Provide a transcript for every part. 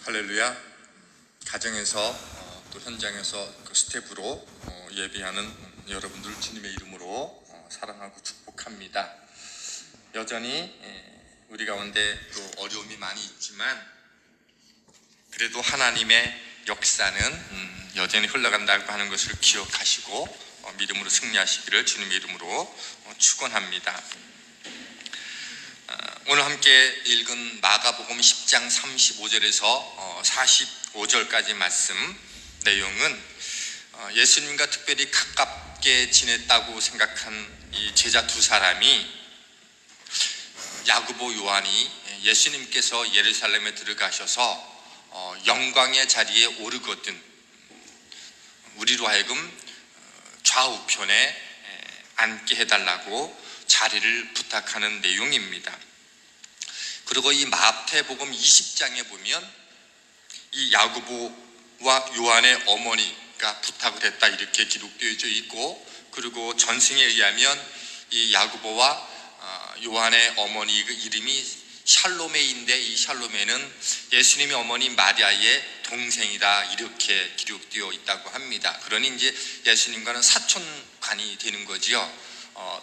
할렐루야. 가정에서 또 현장에서 그 스텝으로 예배하는 여러분들 주님의 이름으로 사랑하고 축복합니다. 여전히 우리 가운데 또 어려움이 많이 있지만 그래도 하나님의 역사는 여전히 흘러간다고 하는 것을 기억하시고 믿음으로 승리하시기를 주님의 이름으로 축원합니다. 오늘 함께 읽은 마가복음 10장 35절에서 45절까지 말씀 내용은 예수님과 특별히 가깝게 지냈다고 생각한 이 제자 두 사람이 야고보 요한이 예수님께서 예루살렘에 들어가셔서 영광의 자리에 오르거든 우리로 하여금 좌우편에 앉게 해달라고 자리를 부탁하는 내용입니다. 그리고 이 마태복음 20장에 보면 이 야고보와 요한의 어머니가 부탁을 했다 이렇게 기록되어 있고, 그리고 전승에 의하면 이 야고보와 요한의 어머니 그 이름이 샬로메인데 이 샬로메는 예수님의 어머니 마리아의 동생이다 이렇게 기록되어 있다고 합니다. 그러니 이제 예수님과는 사촌관이 되는 거지요.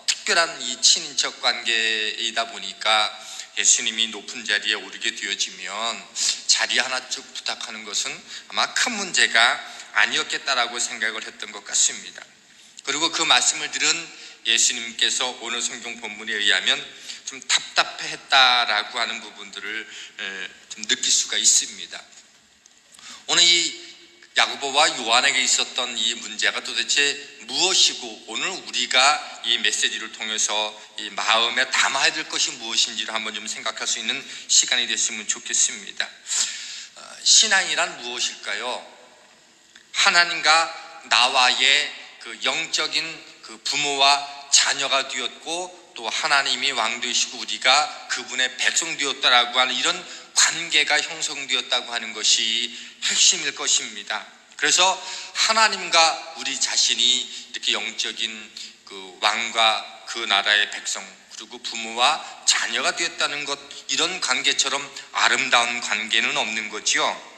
특별한 이 친인척 관계이다 보니까 예수님이 높은 자리에 오르게 되어지면 자리 하나씩 부탁하는 것은 아마 큰 문제가 아니었겠다라고 생각을 했던 것 같습니다. 그리고 그 말씀을 들은 예수님께서 오늘 성경 본문에 의하면 좀 답답했다라고 하는 부분들을 좀 느낄 수가 있습니다. 오늘 이 야고보와 요한에게 있었던 이 문제가 도대체 무엇이고 오늘 우리가 이 메시지를 통해서 이 마음에 담아야 될 것이 무엇인지를 한번 좀 생각할 수 있는 시간이 됐으면 좋겠습니다. 신앙이란 무엇일까요? 하나님과 나와의 그 영적인 그 부모와 자녀가 되었고 또 하나님이 왕 되시고 우리가 그분의 백성 되었다라고 하는 이런 관계가 형성되었다고 하는 것이 핵심일 것입니다. 그래서 하나님과 우리 자신이 이렇게 영적인 그 왕과 그 나라의 백성 그리고 부모와 자녀가 되었다는 것, 이런 관계처럼 아름다운 관계는 없는 거지요.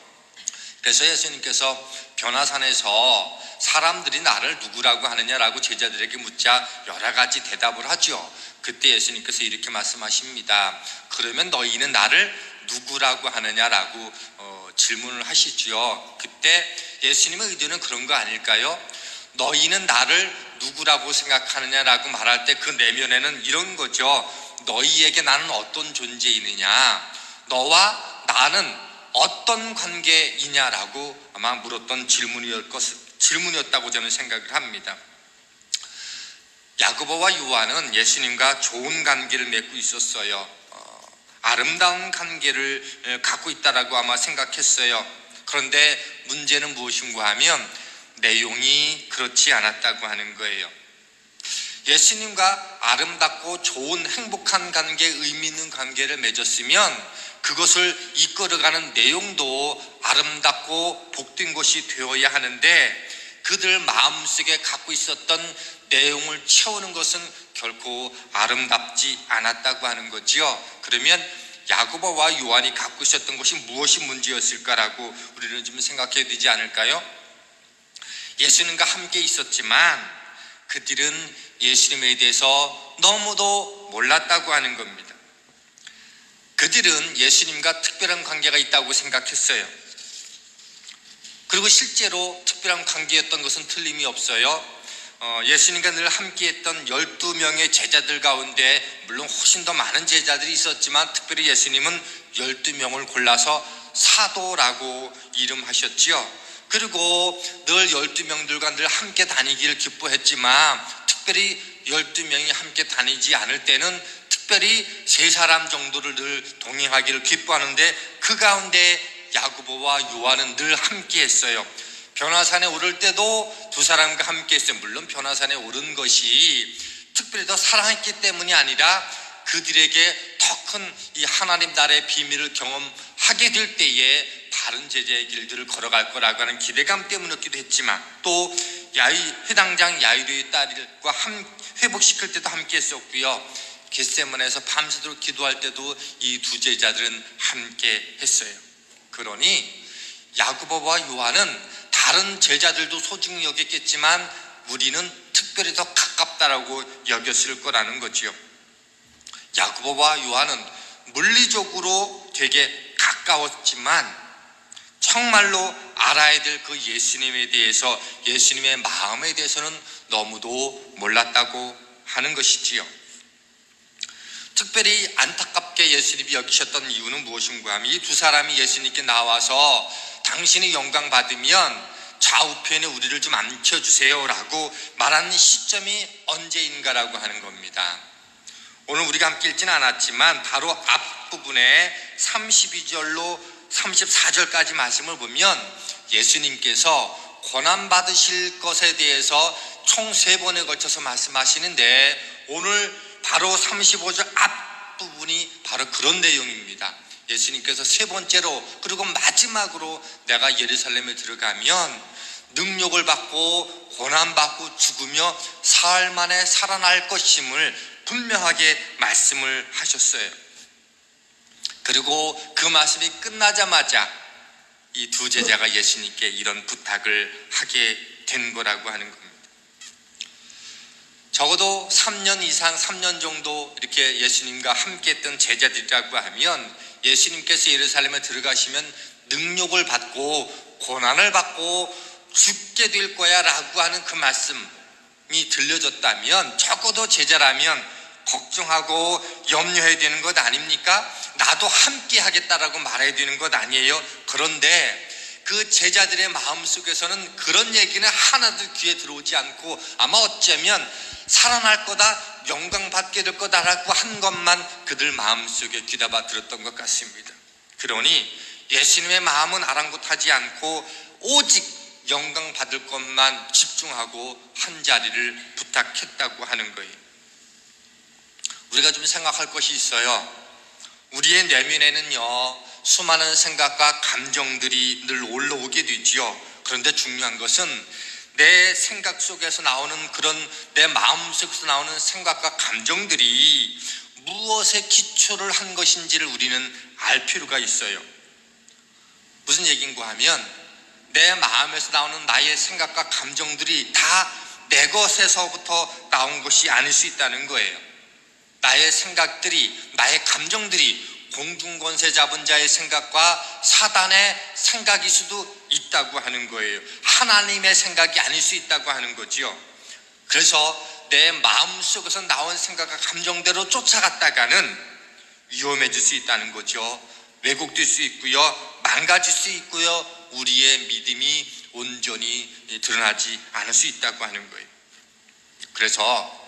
그래서 예수님께서 변화산에서 사람들이 나를 누구라고 하느냐라고 제자들에게 묻자 여러 가지 대답을 하죠. 그때 예수님께서 이렇게 말씀하십니다. 그러면 너희는 나를 누구라고 하느냐라고 질문을 하시죠. 그때 예수님의 의도는 그런 거 아닐까요? 너희는 나를 누구라고 생각하느냐라고 말할 때 그 내면에는 이런 거죠. 너희에게 나는 어떤 존재이느냐, 너와 나는 어떤 관계이냐라고 아마 물었던 질문이었다고 저는 생각을 합니다. 야고보와 요한은 예수님과 좋은 관계를 맺고 있었어요. 아름다운 관계를 갖고 있다라고 아마 생각했어요. 그런데 문제는 무엇인가 하면 내용이 그렇지 않았다고 하는 거예요. 예수님과 아름답고 좋은 행복한 관계, 의미 있는 관계를 맺었으면 그것을 이끌어가는 내용도 아름답고 복된 것이 되어야 하는데 그들 마음속에 갖고 있었던 내용을 채우는 것은 결코 아름답지 않았다고 하는 거지요. 그러면 야고보와 요한이 갖고 있었던 것이 무엇이 문제였을까라고 우리는 좀 생각해야 되지 않을까요? 예수님과 함께 있었지만 그들은 예수님에 대해서 너무도 몰랐다고 하는 겁니다. 그들은 예수님과 특별한 관계가 있다고 생각했어요. 그리고 실제로 특별한 관계였던 것은 틀림이 없어요. 예수님과 늘 함께했던 12명의 제자들 가운데 물론 훨씬 더 많은 제자들이 있었지만 특별히 예수님은 12명을 골라서 사도라고 이름하셨지요. 그리고 늘 12명들과 늘 함께 다니기를 기뻐했지만 특별히 12명이 함께 다니지 않을 때는 특별히 3사람 정도를 늘 동행하기를 기뻐하는데 그 가운데 야고보와 요한은 늘 함께 했어요. 변화산에 오를 때도 두 사람과 함께 했어요. 물론 변화산에 오른 것이 특별히 더 사랑했기 때문이 아니라 그들에게 더 큰 이 하나님 나라의 비밀을 경험하게 될 때에 바른 제자의 길들을 걸어갈 거라고 하는 기대감 때문이었기도 했지만 또 회당장 야이로의 딸과 회복시킬 때도 함께 했었고요. 겟세마네에서 밤새도록 기도할 때도 이 두 제자들은 함께 했어요. 그러니 야고보와 요한은 다른 제자들도 소중히 여겼겠지만 우리는 특별히 더 가깝다라고 여겼을 거라는 거지요. 야고보와 요한은 물리적으로 되게 가까웠지만 정말로 알아야 될 그 예수님에 대해서, 예수님의 마음에 대해서는 너무도 몰랐다고 하는 것이지요. 특별히 안타깝게 예수님이 여기셨던 이유는 무엇인가 하면 이 두 사람이 예수님께 나와서 당신이 영광 받으면 좌우편에 우리를 좀 앉혀주세요 라고 말하는 시점이 언제인가라고 하는 겁니다. 오늘 우리가 함께 읽지는 않았지만 바로 앞부분에 32절로 34절까지 말씀을 보면 예수님께서 고난받으실 것에 대해서 총 3번에 걸쳐서 말씀하시는데 오늘 바로 35절 앞부분이 바로 그런 내용입니다. 예수님께서 3번째로 그리고 마지막으로 내가 예루살렘에 들어가면 능력을 받고 고난받고 죽으며 사흘 만에 살아날 것임을 분명하게 말씀을 하셨어요. 그리고 그 말씀이 끝나자마자 이 두 제자가 예수님께 이런 부탁을 하게 된 거라고 하는 겁니다. 적어도 3년 이상, 3년 정도 이렇게 예수님과 함께 했던 제자들이라고 하면 예수님께서 예루살렘에 들어가시면 능력을 받고 고난을 받고 죽게 될 거야 라고 하는 그 말씀이 들려졌다면 적어도 제자라면 걱정하고 염려해야 되는 것 아닙니까? 나도 함께 하겠다라고 말해야 되는 것 아니에요? 그런데 그 제자들의 마음속에서는 그런 얘기는 하나도 귀에 들어오지 않고 아마 어쩌면 살아날 거다, 영광받게 될 거다라고 한 것만 그들 마음속에 귀담아 들었던 것 같습니다. 그러니 예수님의 마음은 아랑곳하지 않고 오직 영광받을 것만 집중하고 한 자리를 부탁했다고 하는 거예요. 우리가 좀 생각할 것이 있어요. 우리의 내면에는요 수많은 생각과 감정들이 늘 올라오게 되지요. 그런데 중요한 것은 내 생각 속에서 나오는 그런 내 마음 속에서 나오는 생각과 감정들이 무엇에 기초를 한 것인지를 우리는 알 필요가 있어요. 무슨 얘기인가 하면 내 마음에서 나오는 나의 생각과 감정들이 다 내 것에서부터 나온 것이 아닐 수 있다는 거예요. 나의 생각들이, 나의 감정들이 공중권세 잡은 자의 생각과 사단의 생각일 수도 있다고 하는 거예요. 하나님의 생각이 아닐 수 있다고 하는 거지요. 그래서 내 마음속에서 나온 생각과 감정대로 쫓아갔다가는 위험해질 수 있다는 거죠. 왜곡될 수 있고요, 망가질 수 있고요, 우리의 믿음이 온전히 드러나지 않을 수 있다고 하는 거예요. 그래서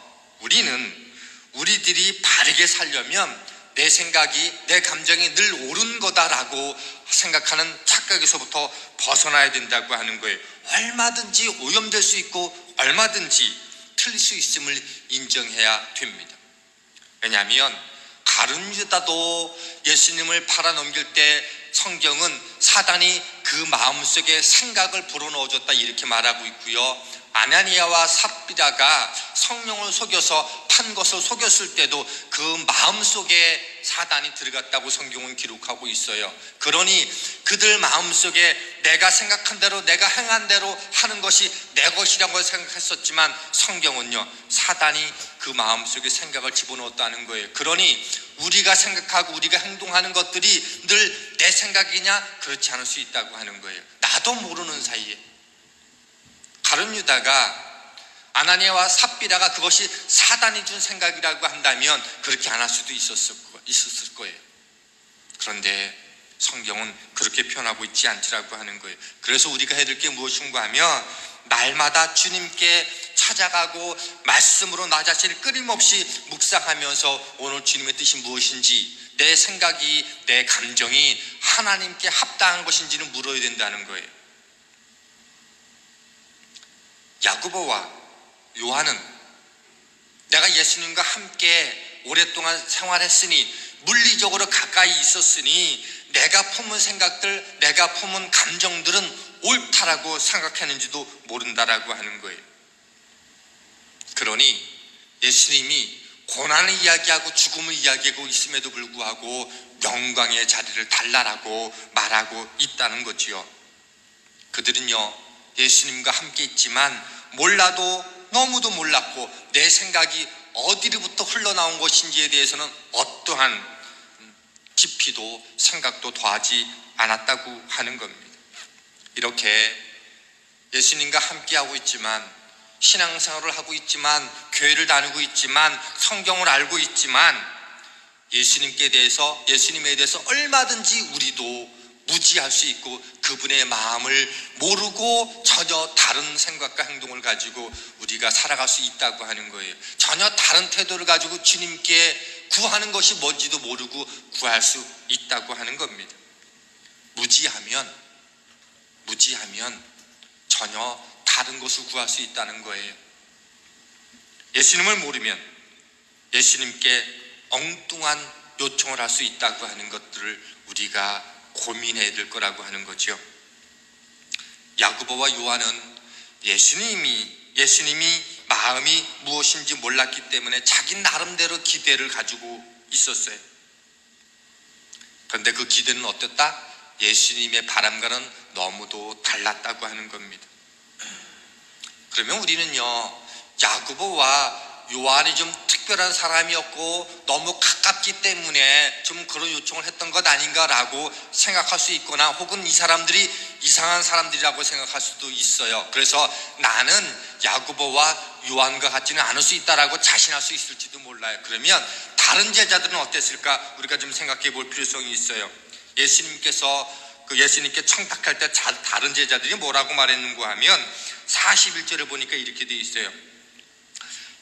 우리들이 바르게 살려면 내 생각이, 내 감정이 늘 옳은 거다라고 생각하는 착각에서부터 벗어나야 된다고 하는 거예요. 얼마든지 오염될 수 있고 얼마든지 틀릴 수 있음을 인정해야 됩니다. 왜냐하면 가룟 유다도 예수님을 팔아넘길 때 성경은 사단이 그 마음속에 생각을 불어넣어줬다 이렇게 말하고 있고요, 아나니아와 삽비라가 성령을 속여서 판 것을 속였을 때도 그 마음속에 사단이 들어갔다고 성경은 기록하고 있어요. 그러니 그들 마음속에 내가 생각한 대로, 내가 행한 대로 하는 것이 내 것이라고 생각했었지만 성경은요, 사단이 그 마음속에 생각을 집어넣었다는 거예요. 그러니 우리가 생각하고 우리가 행동하는 것들이 늘 내 생각이냐? 그렇지 않을 수 있다고 하는 거예요. 나도 모르는 사이에 가룟 유다가, 아나니아와 삽비라가 그것이 사단이 준 생각이라고 한다면 그렇게 안 할 수도 있었을 거예요. 그런데 성경은 그렇게 표현하고 있지 않더라고 하는 거예요. 그래서 우리가 해야 될 게 무엇인가 하면 날마다 주님께 찾아가고 말씀으로 나 자신을 끊임없이 묵상하면서 오늘 주님의 뜻이 무엇인지, 내 생각이, 내 감정이 하나님께 합당한 것인지는 물어야 된다는 거예요. 야고보와 요한은 내가 예수님과 함께 오랫동안 생활했으니, 물리적으로 가까이 있었으니 내가 품은 생각들, 내가 품은 감정들은 옳다라고 생각했는지도 모른다라고 하는 거예요. 그러니 예수님이 고난을 이야기하고 죽음을 이야기하고 있음에도 불구하고 영광의 자리를 달라라고 말하고 있다는 거지요. 그들은요, 예수님과 함께 있지만 몰라도 너무도 몰랐고 내 생각이 어디로부터 흘러나온 것인지에 대해서는 어떠한 깊이도 생각도 더하지 않았다고 하는 겁니다. 이렇게 예수님과 함께하고 있지만, 신앙생활을 하고 있지만, 교회를 다니고 있지만, 성경을 알고 있지만 예수님에 대해서 얼마든지 우리도 무지할 수 있고 그분의 마음을 모르고 전혀 다른 생각과 행동을 가지고 우리가 살아갈 수 있다고 하는 거예요. 전혀 다른 태도를 가지고 주님께 구하는 것이 뭔지도 모르고 구할 수 있다고 하는 겁니다. 무지하면 전혀 다른 것을 구할 수 있다는 거예요. 예수님을 모르면 예수님께 엉뚱한 요청을 할 수 있다고 하는 것들을 우리가 고민해야 될 거라고 하는 거죠. 야고보와 요한은 예수님이 마음이 무엇인지 몰랐기 때문에 자기 나름대로 기대를 가지고 있었어요. 그런데 그 기대는 어땠다? 예수님의 바람과는 너무도 달랐다고 하는 겁니다. 그러면 우리는요, 야고보와 요한이 좀 특별한 사람이었고 너무 가깝기 때문에 좀 그런 요청을 했던 것 아닌가라고 생각할 수 있거나, 혹은 이 사람들이 이상한 사람들이라고 생각할 수도 있어요. 그래서 나는 야고보와 요한과 같지는 않을 수 있다라고 자신할 수 있을지도 몰라요. 그러면 다른 제자들은 어땠을까? 우리가 좀 생각해 볼 필요성이 있어요. 예수님께 청탁할 때 다른 제자들이 뭐라고 말했는가 하면 41절을 보니까 이렇게 되어 있어요.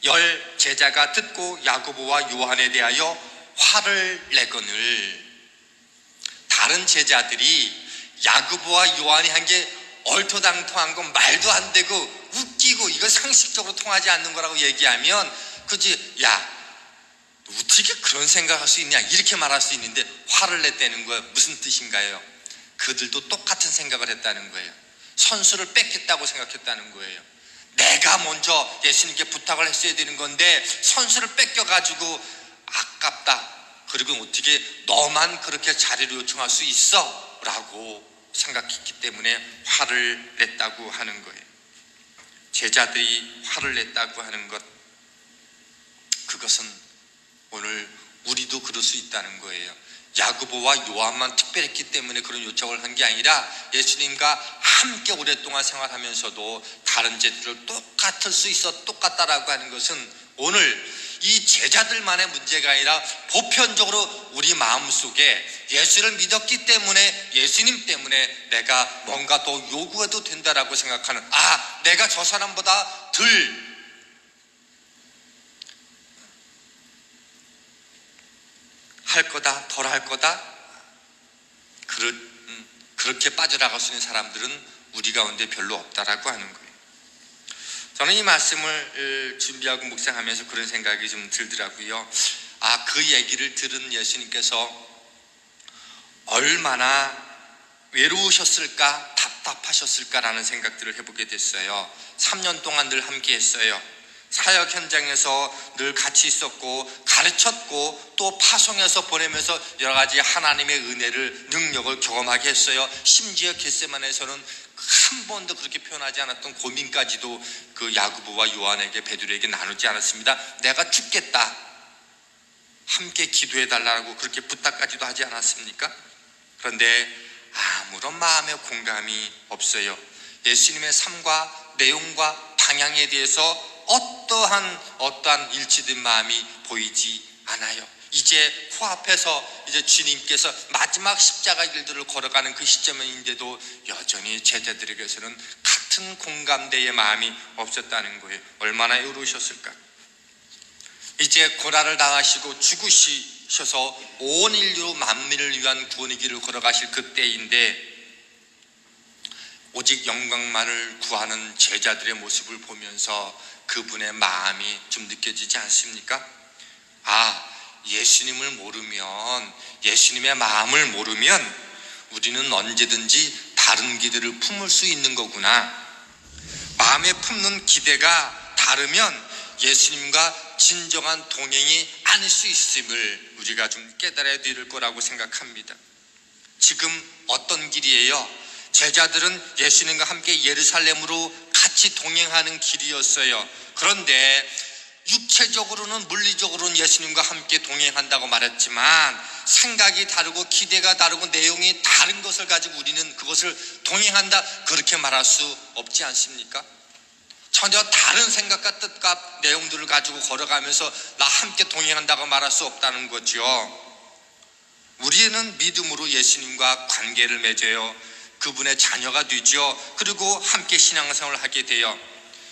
10 제자가 듣고 야고보와 요한에 대하여 화를 내거늘. 다른 제자들이 야고보와 요한이 한 게 얼토당토한 건 말도 안 되고 웃기고 이거 상식적으로 통하지 않는 거라고 얘기하면, 그지, 야 어떻게 그런 생각할 수 있냐 이렇게 말할 수 있는데 화를 냈다는 거야. 무슨 뜻인가요? 그들도 똑같은 생각을 했다는 거예요. 선수를 뺏겠다고 생각했다는 거예요. 내가 먼저 예수님께 부탁을 했어야 되는 건데 선수를 뺏겨가지고 아깝다. 그리고 어떻게 너만 그렇게 자리를 요청할 수 있어? 라고 생각했기 때문에 화를 냈다고 하는 거예요. 제자들이 화를 냈다고 하는 것, 그것은 오늘 우리도 그럴 수 있다는 거예요. 야고보와 요한만 특별했기 때문에 그런 요청을 한 게 아니라 예수님과 함께 오랫동안 생활하면서도 다른 제자들을 똑같다라고 하는 것은 오늘 이 제자들만의 문제가 아니라 보편적으로 우리 마음속에 예수를 믿었기 때문에, 예수님 때문에 내가 뭔가 더 요구해도 된다라고 생각하는, 내가 저 사람보다 덜 할 거다, 덜 할 거다, 그렇게 빠져나갈 수 있는 사람들은 우리 가운데 별로 없다라고 하는 거예요. 저는 이 말씀을 준비하고 묵상하면서 그런 생각이 좀 들더라고요. 그 얘기를 들은 예수님께서 얼마나 외로우셨을까, 답답하셨을까라는 생각들을 해보게 됐어요. 3년 동안 늘 함께 했어요. 사역 현장에서 늘 같이 있었고 가르쳤고 또 파송해서 보내면서 여러 가지 하나님의 은혜를, 능력을 경험하게 했어요. 심지어 겟세마네에서는 한 번도 그렇게 표현하지 않았던 고민까지도 그 야고보와 요한에게, 베드로에게 나누지 않았습니다. 내가 죽겠다, 함께 기도해달라고 그렇게 부탁까지도 하지 않았습니까? 그런데 아무런 마음의 공감이 없어요. 예수님의 삶과 내용과 방향에 대해서 어떠한 일치된 마음이 보이지 않아요. 이제 코앞에서 이제 주님께서 마지막 십자가 길들을 걸어가는 그 시점인데도 여전히 제자들에게서는 같은 공감대의 마음이 없었다는 거예요. 얼마나 외로우셨을까. 이제 고난을 당하시고 죽으셔서 온 인류 만민을 위한 구원의 길을 걸어가실 그때인데 오직 영광만을 구하는 제자들의 모습을 보면서 그분의 마음이 좀 느껴지지 않습니까? 예수님을 모르면, 예수님의 마음을 모르면 우리는 언제든지 다른 기대를 품을 수 있는 거구나. 마음에 품는 기대가 다르면 예수님과 진정한 동행이 아닐 수 있음을 우리가 좀 깨달아야 될 거라고 생각합니다. 지금 어떤 길이에요? 제자들은 예수님과 함께 예루살렘으로 같이 동행하는 길이었어요. 그런데 육체적으로는, 물리적으로는 예수님과 함께 동행한다고 말했지만 생각이 다르고 기대가 다르고 내용이 다른 것을 가지고 우리는 그것을 동행한다, 그렇게 말할 수 없지 않습니까? 전혀 다른 생각과 뜻과 내용들을 가지고 걸어가면서 나 함께 동행한다고 말할 수 없다는 거죠. 우리는 믿음으로 예수님과 관계를 맺어요. 그분의 자녀가 되죠. 그리고 함께 신앙생활을 하게 돼요.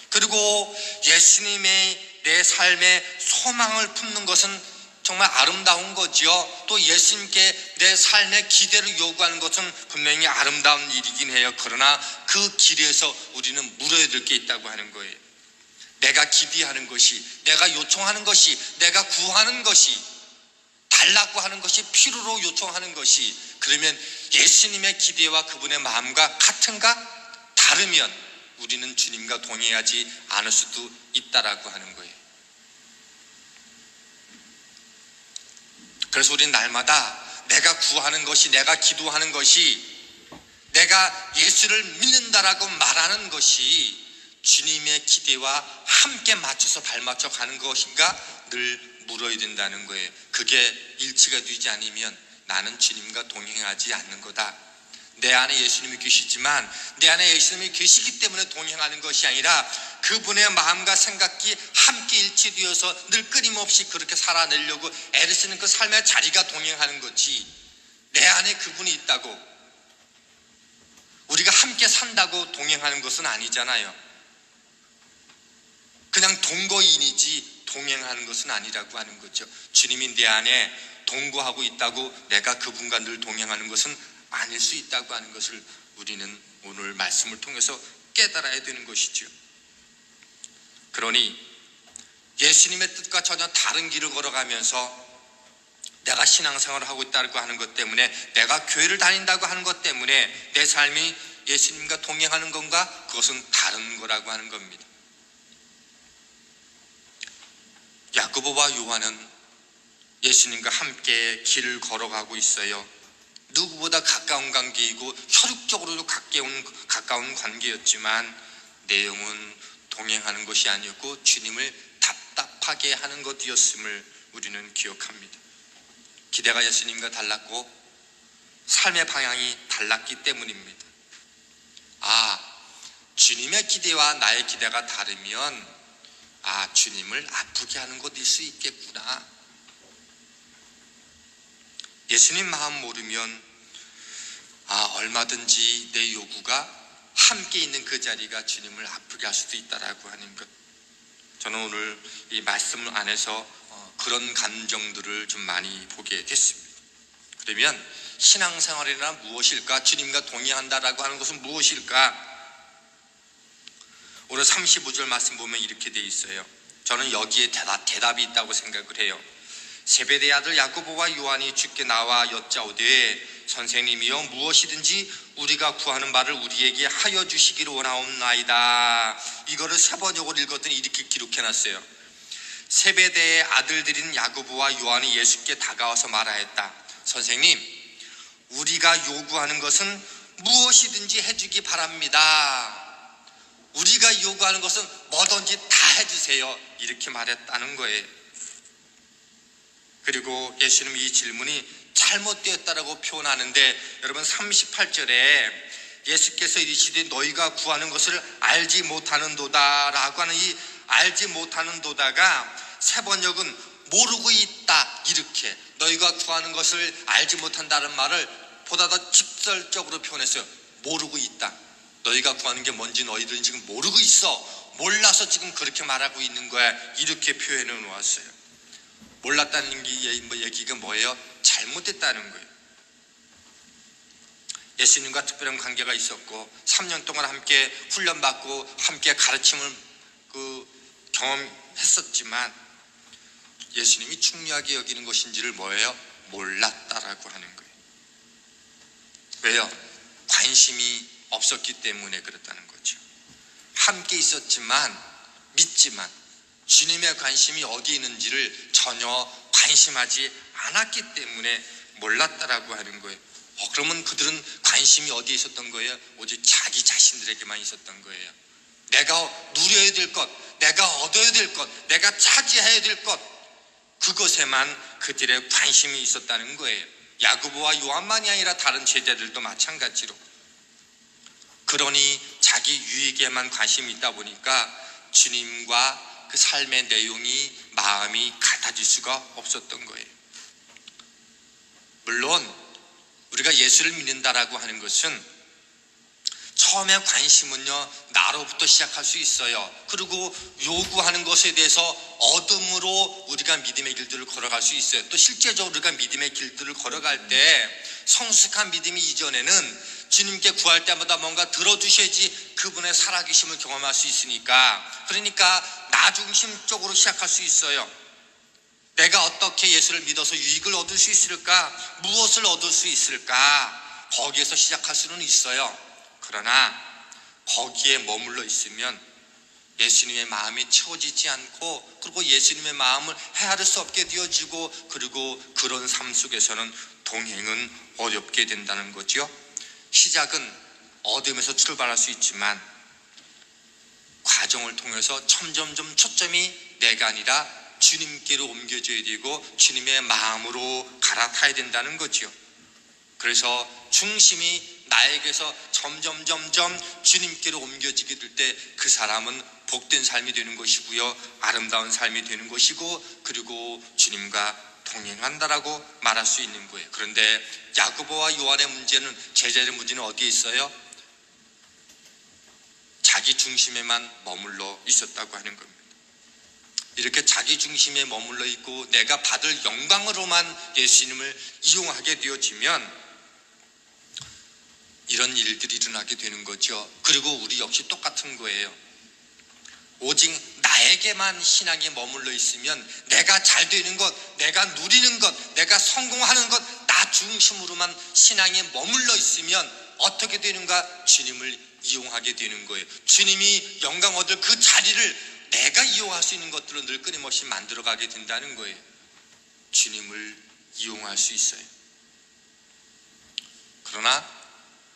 그리고 예수님의 내 삶에 소망을 품는 것은 정말 아름다운 거죠. 또 예수님께 내 삶의 기대를 요구하는 것은 분명히 아름다운 일이긴 해요. 그러나 그 길에서 우리는 물어야 될 게 있다고 하는 거예요. 내가 기대하는 것이, 내가 요청하는 것이, 내가 구하는 것이, 달라고 하는 것이, 필요로 요청하는 것이, 그러면 예수님의 기대와 그분의 마음과 같은가? 다르면 우리는 주님과 동행하지 않을 수도 있다라고 하는 거예요. 그래서 우리는 날마다 내가 구하는 것이, 내가 기도하는 것이, 내가 예수를 믿는다라고 말하는 것이 주님의 기대와 함께 맞춰서 발맞춰 가는 것인가 늘 물어야 된다는 거예요. 그게 일치가 되지 않으면 나는 주님과 동행하지 않는 거다. 내 안에 예수님이 계시지만 내 안에 예수님이 계시기 때문에 동행하는 것이 아니라 그분의 마음과 생각이 함께 일치되어서 늘 끊임없이 그렇게 살아내려고 애를 쓰는 그 삶의 자리가 동행하는 거지, 내 안에 그분이 있다고 우리가 함께 산다고 동행하는 것은 아니잖아요. 그냥 동거인이지 동행하는 것은 아니라고 하는 거죠. 주님이 내 안에 동거하고 있다고 내가 그분과 늘 동행하는 것은 아닐 수 있다고 하는 것을 우리는 오늘 말씀을 통해서 깨달아야 되는 것이죠. 그러니 예수님의 뜻과 전혀 다른 길을 걸어가면서 내가 신앙생활을 하고 있다고 하는 것 때문에, 내가 교회를 다닌다고 하는 것 때문에 내 삶이 예수님과 동행하는 건가? 그것은 다른 거라고 하는 겁니다. 야고보와 요한은 예수님과 함께 길을 걸어가고 있어요. 누구보다 가까운 관계이고 혈육적으로도 가까운 관계였지만 내용은 동행하는 것이 아니었고 주님을 답답하게 하는 것이었음을 우리는 기억합니다. 기대가 예수님과 달랐고 삶의 방향이 달랐기 때문입니다. 주님의 기대와 나의 기대가 다르면 주님을 아프게 하는 것일 수 있겠구나. 예수님 마음 모르면 얼마든지 내 요구가 함께 있는 그 자리가 주님을 아프게 할 수도 있다라고 하는 것. 저는 오늘 이 말씀 안에서 그런 감정들을 좀 많이 보게 됐습니다. 그러면 신앙생활이란 무엇일까? 주님과 동행한다라고 하는 것은 무엇일까? 오늘 35절 말씀 보면 이렇게 돼 있어요. 저는 여기에 대답이 있다고 생각을 해요. 세베대의 아들 야고보와 요한이 주께 나와 여짜오되 선생님이여 무엇이든지 우리가 구하는 바를 우리에게 하여 주시기를 원하옵나이다. 이거를 세번역으로 읽었더니 이렇게 기록해놨어요. 세베대의 아들들인 야고보와 요한이 예수께 다가와서 말하였다. 선생님, 우리가 요구하는 것은 무엇이든지 해주기 바랍니다. 우리가 요구하는 것은 뭐든지 다 해주세요. 이렇게 말했다는 거예요. 그리고 예수님이 이 질문이 잘못되었다라고 표현하는데, 여러분 38절에 예수께서 이르시되 너희가 구하는 것을 알지 못하는 도다 라고 하는 이 알지 못하는 도다가 세번역은 모르고 있다, 이렇게 너희가 구하는 것을 알지 못한다는 말을 보다 더 직설적으로 표현했어요. 모르고 있다. 너희가 구하는 게 뭔지 너희들은 지금 모르고 있어. 몰라서 지금 그렇게 말하고 있는 거야. 이렇게 표현해 놓았어요. 몰랐다는 얘기가 뭐예요? 잘못됐다는 거예요. 예수님과 특별한 관계가 있었고 3년 동안 함께 훈련받고 함께 가르침을 경험했었지만 예수님이 중요하게 여기는 것인지를 뭐예요? 몰랐다라고 하는 거예요. 왜요? 관심이 없었기 때문에 그렇다는 거죠. 함께 있었지만 믿지만 주님의 관심이 어디 있는지를 전혀 관심하지 않았기 때문에 몰랐다라고 하는 거예요. 그러면 그들은 관심이 어디에 있었던 거예요? 오직 자기 자신들에게만 있었던 거예요. 내가 누려야 될 것, 내가 얻어야 될 것, 내가 차지해야 될 것, 그것에만 그들의 관심이 있었다는 거예요. 야고보와 요한만이 아니라 다른 제자들도 마찬가지로. 그러니 자기 유익에만 관심이 있다 보니까 주님과 그 삶의 내용이 마음이 같아질 수가 없었던 거예요. 물론 우리가 예수를 믿는다라고 하는 것은 처음에 관심은요, 나로부터 시작할 수 있어요. 그리고 요구하는 것에 대해서 얻음으로 우리가 믿음의 길들을 걸어갈 수 있어요. 또 실제적으로 우리가 믿음의 길들을 걸어갈 때 성숙한 믿음이 이전에는 주님께 구할 때마다 뭔가 들어주셔야지 그분의 살아계심을 경험할 수 있으니까, 그러니까 나 중심적으로 시작할 수 있어요. 내가 어떻게 예수를 믿어서 유익을 얻을 수 있을까? 무엇을 얻을 수 있을까? 거기에서 시작할 수는 있어요. 그러나 거기에 머물러 있으면 예수님의 마음이 채워지지 않고, 그리고 예수님의 마음을 헤아릴 수 없게 되어지고, 그리고 그런 삶 속에서는 동행은 어렵게 된다는 거죠. 시작은 어둠에서 출발할 수 있지만 과정을 통해서 점점점 초점이 내가 아니라 주님께로 옮겨져야 되고 주님의 마음으로 갈아타야 된다는 거죠. 그래서 중심이 나에게서 점점 주님께로 옮겨지게 될 때 그 사람은 복된 삶이 되는 것이고요, 아름다운 삶이 되는 것이고, 그리고 주님과 동행한다라고 말할 수 있는 거예요. 그런데 야고보와 요한의 문제는, 제자의 문제는 어디에 있어요? 자기 중심에만 머물러 있었다고 하는 겁니다. 이렇게 자기 중심에 머물러 있고 내가 받을 영광으로만 예수님을 이용하게 되어지면 이런 일들이 일어나게 되는 거죠. 그리고 우리 역시 똑같은 거예요. 오직 나에게만 신앙에 머물러 있으면 내가 잘 되는 것, 내가 누리는 것, 내가 성공하는 것, 나 중심으로만 신앙에 머물러 있으면 어떻게 되는가? 주님을 이용하게 되는 거예요. 주님이 영광 얻을 그 자리를 내가 이용할 수 있는 것들을 늘 끊임없이 만들어가게 된다는 거예요. 주님을 이용할 수 있어요. 그러나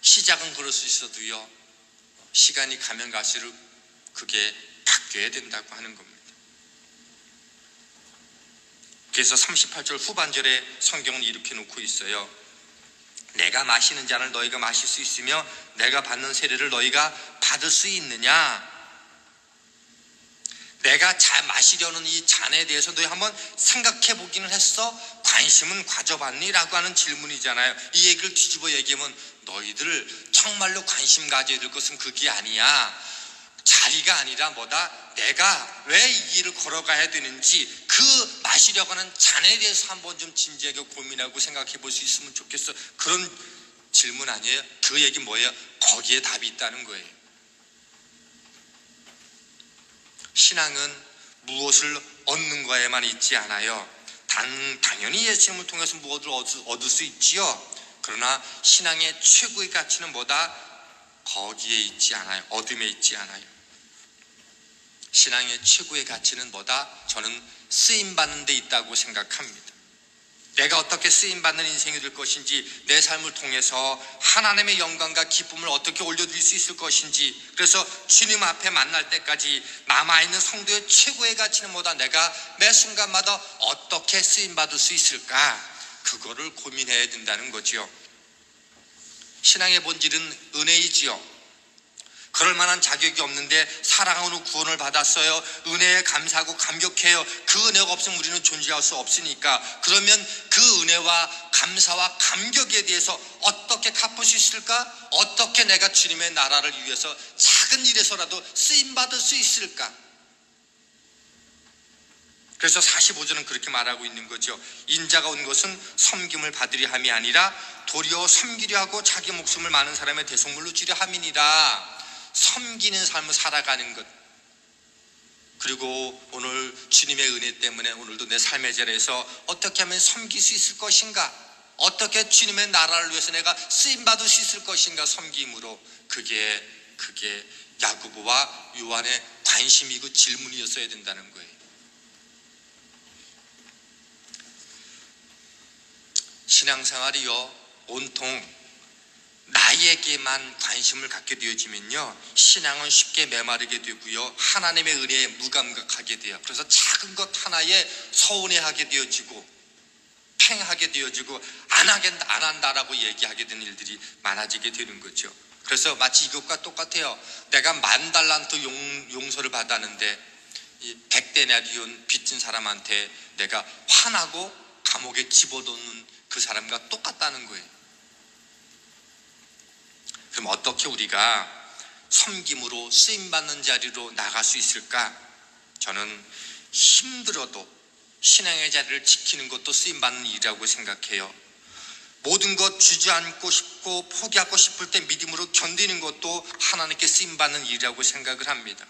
시작은 그럴 수 있어도요, 시간이 가면 갈수록 그게 바뀌어야 된다고 하는 겁니다. 그래서 38절 후반절에 성경은 이렇게 놓고 있어요. 내가 마시는 잔을 너희가 마실 수 있으며 내가 받는 세례를 너희가 받을 수 있느냐? 내가 잘 마시려는 이 잔에 대해서 너희 한번 생각해 보기는 했어? 관심은 가져봤니? 라고 하는 질문이잖아요. 이 얘기를 뒤집어 얘기하면 너희들 정말로 관심 가져야 될 것은 그게 아니야. 자리가 아니라 뭐다? 내가 왜 이 길을 걸어가야 되는지, 그 마시려고 하는 잔에 대해서 한번 좀 진지하게 고민하고 생각해 볼 수 있으면 좋겠어. 그런 질문 아니에요? 그 얘기 뭐예요? 거기에 답이 있다는 거예요. 신앙은 무엇을 얻는 거에만 있지 않아요. 당연히 예수님을 통해서 무엇을 얻을 수 있지요. 그러나 신앙의 최고의 가치는 뭐다? 거기에 있지 않아요. 어둠에 있지 않아요. 신앙의 최고의 가치는 뭐다? 저는 쓰임받는 데 있다고 생각합니다. 내가 어떻게 쓰임받는 인생이 될 것인지, 내 삶을 통해서 하나님의 영광과 기쁨을 어떻게 올려드릴 수 있을 것인지, 그래서 주님 앞에 만날 때까지 남아있는 성도의 최고의 가치는 뭐다? 내가 매 순간마다 어떻게 쓰임받을 수 있을까? 그거를 고민해야 된다는 거지요. 신앙의 본질은 은혜이지요. 그럴 만한 자격이 없는데 사랑으로 구원을 받았어요. 은혜에 감사하고 감격해요. 그 은혜가 없으면 우리는 존재할 수 없으니까. 그러면 그 은혜와 감사와 감격에 대해서 어떻게 갚을 수 있을까? 어떻게 내가 주님의 나라를 위해서 작은 일에서라도 쓰임받을 수 있을까? 그래서 45절은 그렇게 말하고 있는 거죠. 인자가 온 것은 섬김을 받으려 함이 아니라 도리어 섬기려 하고 자기 목숨을 많은 사람의 대속물로 주려 함이니라. 섬기는 삶을 살아가는 것. 그리고 오늘 주님의 은혜 때문에 오늘도 내 삶의 자리에서 어떻게 하면 섬길 수 있을 것인가? 어떻게 주님의 나라를 위해서 내가 쓰임받을 수 있을 것인가? 섬김으로. 그게 야고보와 요한의 관심이고 질문이었어야 된다는 거예요. 신앙생활이요 온통 나에게만 관심을 갖게 되어지면요 신앙은 쉽게 메마르게 되고요 하나님의 은혜에 무감각하게 돼요. 그래서 작은 것 하나에 서운해하게 되어지고 팽하게 되어지고 안 한다라고 얘기하게 되는 일들이 많아지게 되는 거죠. 그래서 마치 이것과 똑같아요. 내가 10,000달란트 용서를 받았는데 이 100데나리온 빚진 사람한테 내가 화나고 감옥에 집어넣는 그 사람과 똑같다는 거예요. 그럼 어떻게 우리가 섬김으로 쓰임받는 자리로 나갈 수 있을까? 저는 힘들어도 신앙의 자리를 지키는 것도 쓰임받는 일이라고 생각해요. 모든 것 주저앉고 싶고 포기하고 싶을 때 믿음으로 견디는 것도 하나님께 쓰임받는 일이라고 생각을 합니다.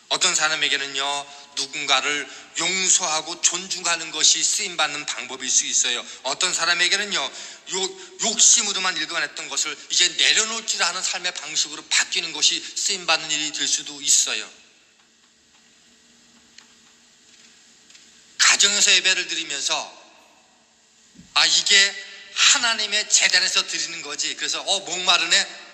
어떤 사람에게는요 누군가를 용서하고 존중하는 것이 쓰임받는 방법일 수 있어요. 어떤 사람에게는요 욕심으로만 일관했던 것을 이제 내려놓을 줄 아는 삶의 방식으로 바뀌는 것이 쓰임받는 일이 될 수도 있어요. 가정에서 예배를 드리면서 이게 하나님의 재단에서 드리는 거지. 그래서 목마르네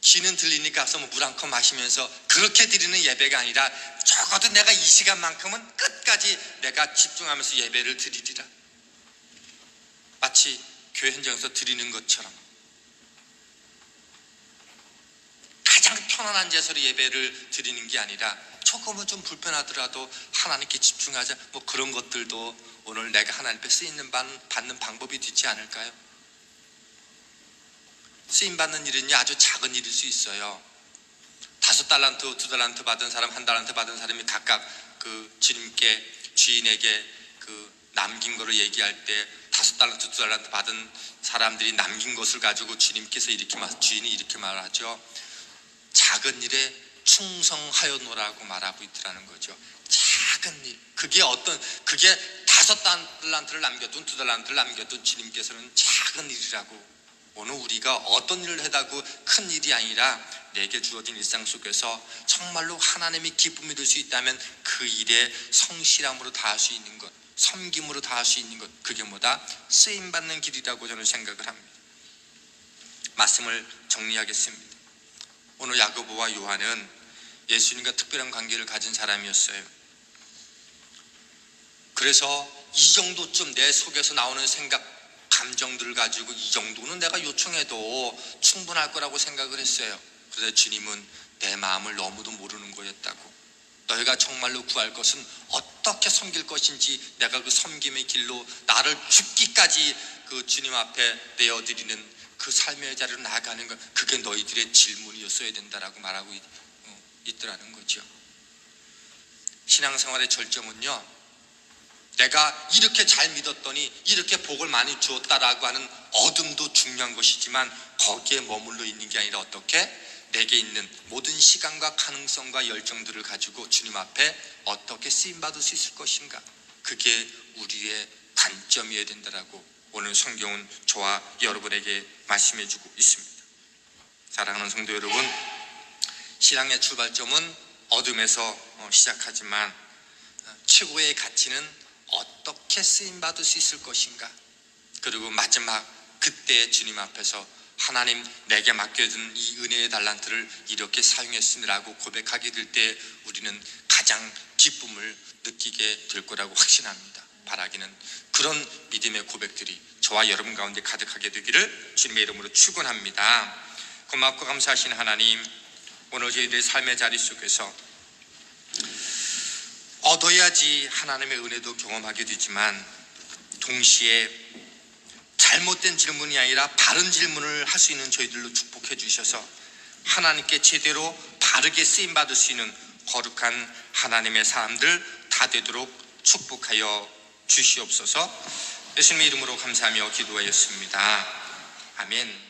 귀는 들리니까 앞서 물 한 컵 마시면서 그렇게 드리는 예배가 아니라 적어도 내가 이 시간만큼은 끝까지 내가 집중하면서 예배를 드리리라. 마치 교회 현장에서 드리는 것처럼 가장 편안한 자세로 예배를 드리는 게 아니라 조금은 좀 불편하더라도 하나님께 집중하자. 뭐 그런 것들도 오늘 내가 하나님 앞에 쓰임을 받는 방법이 되지 않을까요? 쓰임받는 일은요 아주 작은 일일 수 있어요. 5달란트, 2달란트 받은 사람, 1달란트 받은 사람이 각각 그 주인에게 그 남긴 거를 얘기할 때 5달란트, 2달란트 받은 사람들이 남긴 것을 가지고 주인이 이렇게 말하죠. 작은 일에 충성하여노라고 말하고 있더라는 거죠. 작은 일. 그게 5달란트를 남겨둔 2달란트를 남겨둔 주님께서는 작은 일이라고. 오늘 우리가 어떤 일을 해다고 큰 일이 아니라 내게 주어진 일상 속에서 정말로 하나님의 기쁨이 될 수 있다면 그 일에 성실함으로 다할 수 있는 것, 섬김으로 다할 수 있는 것, 그게 뭐다? 쓰임받는 길이라고 저는 생각을 합니다. 말씀을 정리하겠습니다. 오늘 야고보와 요한은 예수님과 특별한 관계를 가진 사람이었어요. 그래서 이 정도쯤 내 속에서 나오는 생각, 감정들을 가지고 이 정도는 내가 요청해도 충분할 거라고 생각을 했어요. 그래서 주님은 내 마음을 너무도 모르는 거였다고. 너희가 정말로 구할 것은 어떻게 섬길 것인지 내가 그 섬김의 길로 나를 죽기까지 그 주님 앞에 내어드리는 그 삶의 자리로 나아가는 것, 그게 너희들의 질문이었어야 된다라고 말하고 있더라는 거죠. 신앙생활의 절정은요 내가 이렇게 잘 믿었더니 이렇게 복을 많이 주었다라고 하는 얻음도 중요한 것이지만 거기에 머물러 있는 게 아니라 어떻게 내게 있는 모든 시간과 가능성과 열정들을 가지고 주님 앞에 어떻게 쓰임받을 수 있을 것인가, 그게 우리의 관점이어야 된다라고 오늘 성경은 저와 여러분에게 말씀해주고 있습니다. 사랑하는 성도 여러분, 신앙의 출발점은 어둠에서 시작하지만 최고의 가치는 어떻게 쓰임받을 수 있을 것인가, 그리고 마지막 그때 주님 앞에서 하나님 내게 맡겨준 이 은혜의 달란트를 이렇게 사용했으니라고 고백하게 될 때 우리는 가장 기쁨을 느끼게 될 거라고 확신합니다. 바라기는 그런 믿음의 고백들이 저와 여러분 가운데 가득하게 되기를 주님의 이름으로 축원합니다. 고맙고 감사하신 하나님, 오늘 저희들의 삶의 자리 속에서 얻어야지 하나님의 은혜도 경험하게 되지만 동시에 잘못된 질문이 아니라 바른 질문을 할 수 있는 저희들로 축복해 주셔서 하나님께 제대로 바르게 쓰임받을 수 있는 거룩한 하나님의 사람들 다 되도록 축복하여 주시옵소서. 예수님의 이름으로 감사하며 기도하였습니다. 아멘.